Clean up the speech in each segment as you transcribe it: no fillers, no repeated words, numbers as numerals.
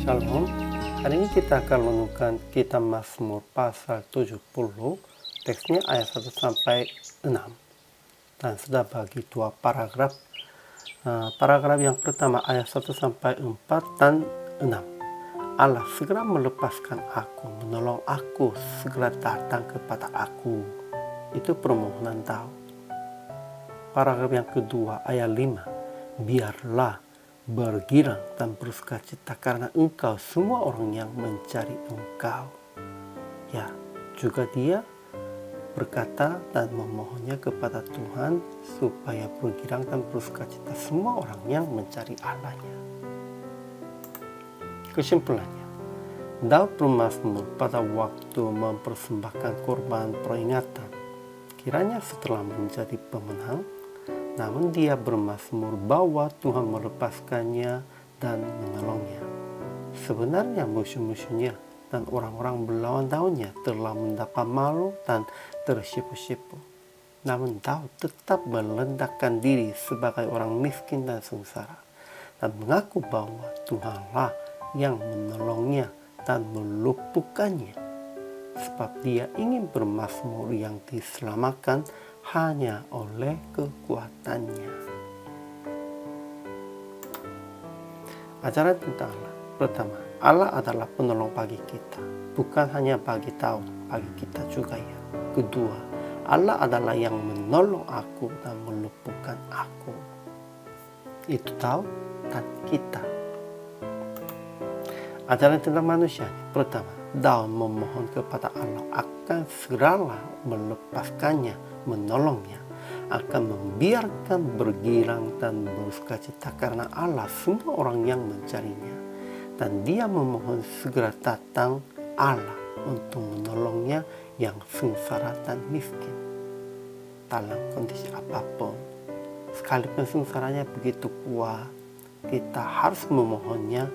Shalom, hari ini kita akan menemukan kitab Mazmur pasal 70, teksnya ayat 1 sampai 6. Dan sudah bagi dua paragraf. Paragraf yang pertama ayat 1 sampai 4 dan 6. Allah segera melepaskan aku, menolong aku, segera datang kepada aku. Itu permohonan Daud. Paragraf yang kedua ayat 5. Biarlah bergirang dan bersukacita karena engkau semua orang yang mencari engkau. Ya, juga dia berkata dan memohonnya kepada Tuhan supaya bergirang dan bersukacita semua orang yang mencari Allahnya. Kesimpulannya, Daud bermazmur pada waktu mempersembahkan korban peringatan. Kiranya setelah menjadi pemenang, namun dia bermazmur bahwa Tuhan melepaskannya dan menolongnya. Sebenarnya musuh-musuhnya dan orang-orang berlawan Daudnya telah mendapat malu dan tersipu-sipu. Namun Daud tetap merendahkan diri sebagai orang miskin dan sengsara dan mengaku bahwa Tuhanlah yang menolongnya dan meluputkannya. Sebab dia ingin bermazmur yang diselamatkan hanya oleh kekuatannya. Ajaran tentang Allah. Pertama, Allah adalah penolong bagi kita, bukan hanya bagi Daud, bagi kita juga ya. Kedua, Allah adalah yang menolong aku dan meluputkan aku. Itu Daud dan kita. Ajaran tentang manusia. Pertama, Daud memohon kepada Allah akan segeralah melepaskannya, menolongnya, akan membiarkan bergirang dan bersukacita karena Allah semua orang yang mencarinya. Dan dia memohon segera datang Allah untuk menolongnya yang sengsara dan miskin. Dalam kondisi apapun, sekalipun sengsaranya begitu kuat, kita harus memohonnya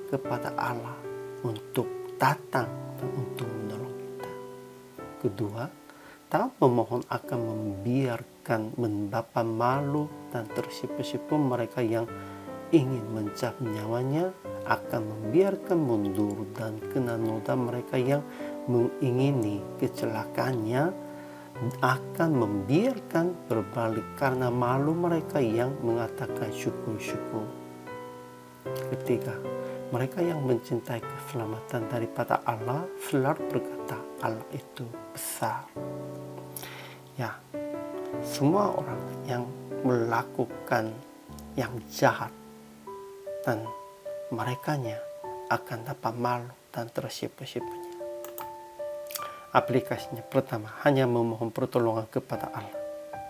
kepada Allah untuk datang dan untuk menolong kita. Kedua, Daud memohon akan membiarkan mendapat malu dan tersipu-sipu mereka yang ingin mencabut nyawanya, akan membiarkan mundur dan kena noda mereka yang mengingini kecelakaannya, akan membiarkan berbalik karena malu mereka yang mengatakan syukur-syukur. Ketiga, mereka yang mencintai keselamatan daripada Allah selalu berkata Allah itu besar. Ya, semua orang yang melakukan yang jahat dan merekanya akan dapat malu dan tersipu-sipunya. Aplikasinya pertama, hanya memohon pertolongan kepada Allah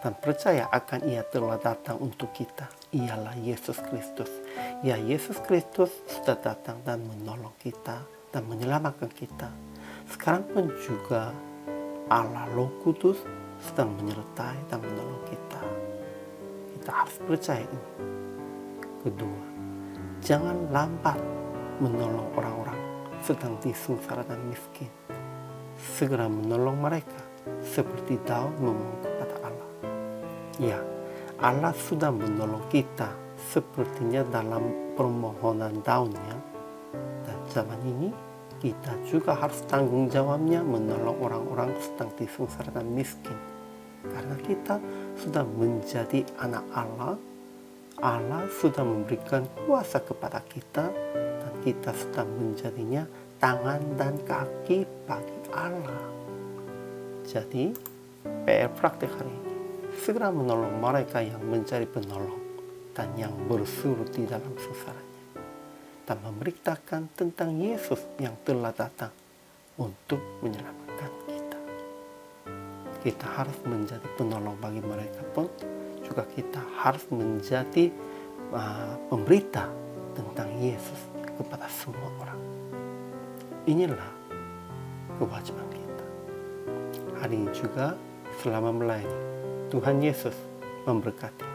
dan percaya akan Ia telah datang untuk kita. Ialah Yesus Kristus. Ya, Yesus Kristus sudah datang dan menolong kita dan menyelamatkan kita. Sekarang pun juga Allah Roh Kudus sedang menyertai dan menolong kita. Kita harus percaya ini. Kedua, jangan lambat menolong orang-orang sedang disengsara dan miskin. Segera menolong mereka seperti Daud memohon kepada Allah. Ya, Allah sudah menolong kita sepertinya dalam permohonan Daudnya. Dan zaman ini kita juga harus tanggung jawabnya menolong orang-orang sedang disengsara dan miskin. Karena kita sudah menjadi anak Allah, Allah sudah memberikan kuasa kepada kita dan kita sudah menjadinya tangan dan kaki bagi Allah. Jadi, PR praktik hari ini, segera menolong mereka yang mencari penolong dan yang bersurut di dalam sengsaranya, dan memberitakan tentang Yesus yang telah datang untuk menyelamatkan kita. Kita harus menjadi penolong bagi mereka pun, juga kita harus menjadi pemberita tentang Yesus kepada semua orang. Inilah kewajiban kita. Hari ini juga selama melayani, Tuhan Yesus memberkati.